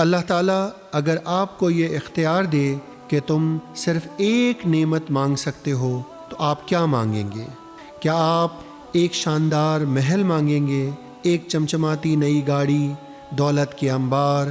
اللہ تعالیٰ اگر آپ کو یہ اختیار دے کہ تم صرف ایک نعمت مانگ سکتے ہو تو آپ کیا مانگیں گے؟ کیا آپ ایک شاندار محل مانگیں گے، ایک چمچماتی نئی گاڑی، دولت کے انبار،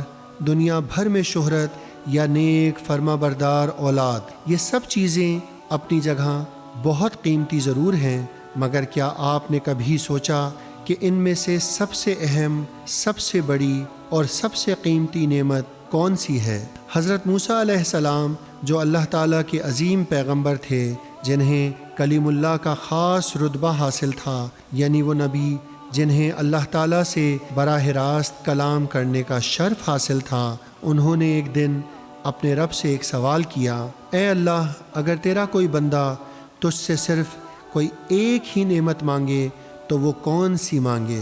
دنیا بھر میں شہرت، یا نیک فرما بردار اولاد؟ یہ سب چیزیں اپنی جگہ بہت قیمتی ضرور ہیں، مگر کیا آپ نے کبھی سوچا کہ ان میں سے سب سے اہم، سب سے بڑی اور سب سے قیمتی نعمت کون سی ہے؟ حضرت موسیٰ علیہ السلام جو اللہ تعالیٰ کے عظیم پیغمبر تھے، جنہیں کلیم اللہ کا خاص رتبہ حاصل تھا، یعنی وہ نبی جنہیں اللہ تعالیٰ سے براہ راست کلام کرنے کا شرف حاصل تھا، انہوں نے ایک دن اپنے رب سے ایک سوال کیا، اے اللہ، اگر تیرا کوئی بندہ تجھ سے صرف کوئی ایک ہی نعمت مانگے تو وہ کون سی مانگے؟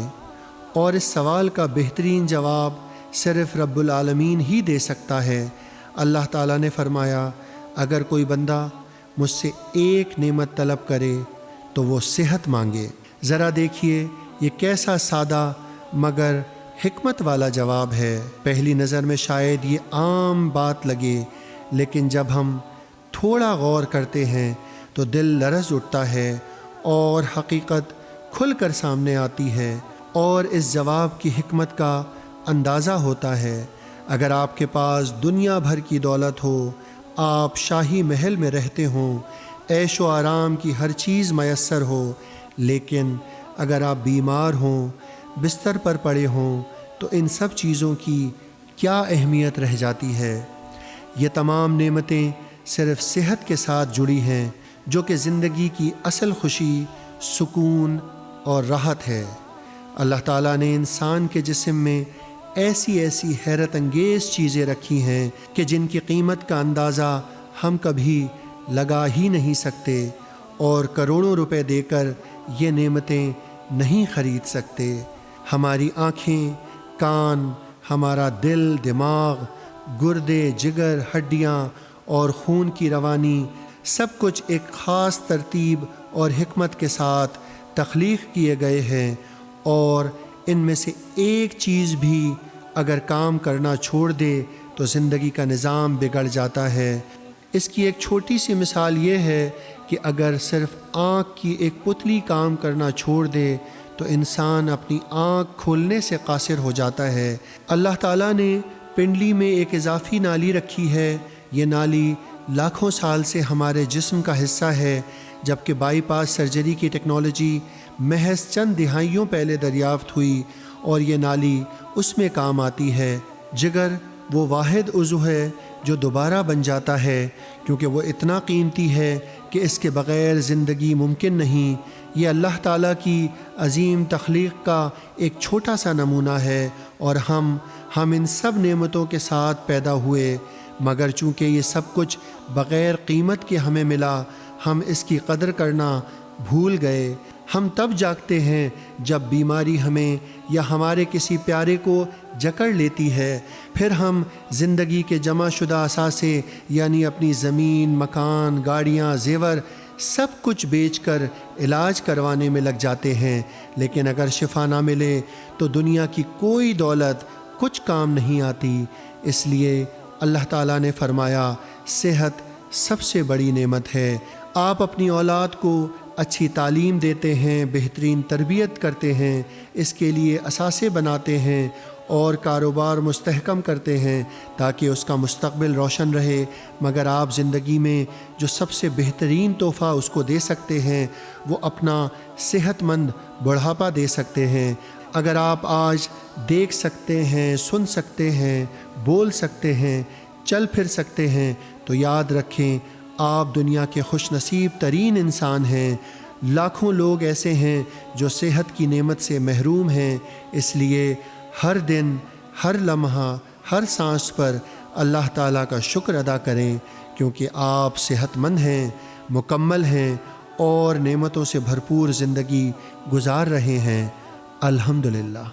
اور اس سوال کا بہترین جواب صرف رب العالمین ہی دے سکتا ہے۔ اللہ تعالیٰ نے فرمایا، اگر کوئی بندہ مجھ سے ایک نعمت طلب کرے تو وہ صحت مانگے۔ ذرا دیکھیے یہ کیسا سادہ مگر حکمت والا جواب ہے۔ پہلی نظر میں شاید یہ عام بات لگے، لیکن جب ہم تھوڑا غور کرتے ہیں تو دل لرز اٹھتا ہے اور حقیقت کھل کر سامنے آتی ہے، اور اس جواب کی حکمت کا اندازہ ہوتا ہے۔ اگر آپ کے پاس دنیا بھر کی دولت ہو، آپ شاہی محل میں رہتے ہوں، عیش و آرام کی ہر چیز میسر ہو، لیکن اگر آپ بیمار ہوں، بستر پر پڑے ہوں، تو ان سب چیزوں کی کیا اہمیت رہ جاتی ہے؟ یہ تمام نعمتیں صرف صحت کے ساتھ جڑی ہیں، جو کہ زندگی کی اصل خوشی، سکون اور راحت ہے۔ اللہ تعالیٰ نے انسان کے جسم میں ایسی حیرت انگیز چیزیں رکھی ہیں کہ جن کی قیمت کا اندازہ ہم کبھی لگا ہی نہیں سکتے، اور کروڑوں روپے دے کر یہ نعمتیں نہیں خرید سکتے۔ ہماری آنکھیں، کان، ہمارا دل، دماغ، گردے، جگر، ہڈیاں اور خون کی روانی، سب کچھ ایک خاص ترتیب اور حکمت کے ساتھ تخلیق کیے گئے ہیں، اور ان میں سے ایک چیز بھی اگر کام کرنا چھوڑ دے تو زندگی کا نظام بگڑ جاتا ہے۔ اس کی ایک چھوٹی سی مثال یہ ہے کہ اگر صرف آنکھ کی ایک پتلی کام کرنا چھوڑ دے تو انسان اپنی آنکھ کھولنے سے قاصر ہو جاتا ہے۔ اللہ تعالیٰ نے پنڈلی میں ایک اضافی نالی رکھی ہے۔ یہ نالی لاکھوں سال سے ہمارے جسم کا حصہ ہے، جبکہ بائی پاس سرجری کی ٹیکنالوجی محض چند دہائیوں پہلے دریافت ہوئی، اور یہ نالی اس میں کام آتی ہے۔ جگر وہ واحد عضو ہے جو دوبارہ بن جاتا ہے، کیونکہ وہ اتنا قیمتی ہے کہ اس کے بغیر زندگی ممکن نہیں۔ یہ اللہ تعالیٰ کی عظیم تخلیق کا ایک چھوٹا سا نمونہ ہے، اور ہم ان سب نعمتوں کے ساتھ پیدا ہوئے، مگر چونکہ یہ سب کچھ بغیر قیمت کے ہمیں ملا، ہم اس کی قدر کرنا بھول گئے۔ ہم تب جاگتے ہیں جب بیماری ہمیں یا ہمارے کسی پیارے کو جکڑ لیتی ہے، پھر ہم زندگی کے جمع شدہ اثاثے یعنی اپنی زمین، مکان، گاڑیاں، زیور سب کچھ بیچ کر علاج کروانے میں لگ جاتے ہیں، لیکن اگر شفا نہ ملے تو دنیا کی کوئی دولت کچھ کام نہیں آتی۔ اس لیے اللہ تعالیٰ نے فرمایا، صحت سب سے بڑی نعمت ہے۔ آپ اپنی اولاد کو اچھی تعلیم دیتے ہیں، بہترین تربیت کرتے ہیں، اس کے لیے اثاثے بناتے ہیں اور کاروبار مستحکم کرتے ہیں تاکہ اس کا مستقبل روشن رہے، مگر آپ زندگی میں جو سب سے بہترین تحفہ اس کو دے سکتے ہیں وہ اپنا صحت مند بڑھاپا دے سکتے ہیں۔ اگر آپ آج دیکھ سکتے ہیں، سن سکتے ہیں، بول سکتے ہیں، چل پھر سکتے ہیں، تو یاد رکھیں آپ دنیا کے خوش نصیب ترین انسان ہیں۔ لاکھوں لوگ ایسے ہیں جو صحت کی نعمت سے محروم ہیں، اس لیے ہر دن، ہر لمحہ، ہر سانس پر اللہ تعالیٰ کا شکر ادا کریں، کیونکہ آپ صحت مند ہیں، مکمل ہیں اور نعمتوں سے بھرپور زندگی گزار رہے ہیں۔ الحمدللہ۔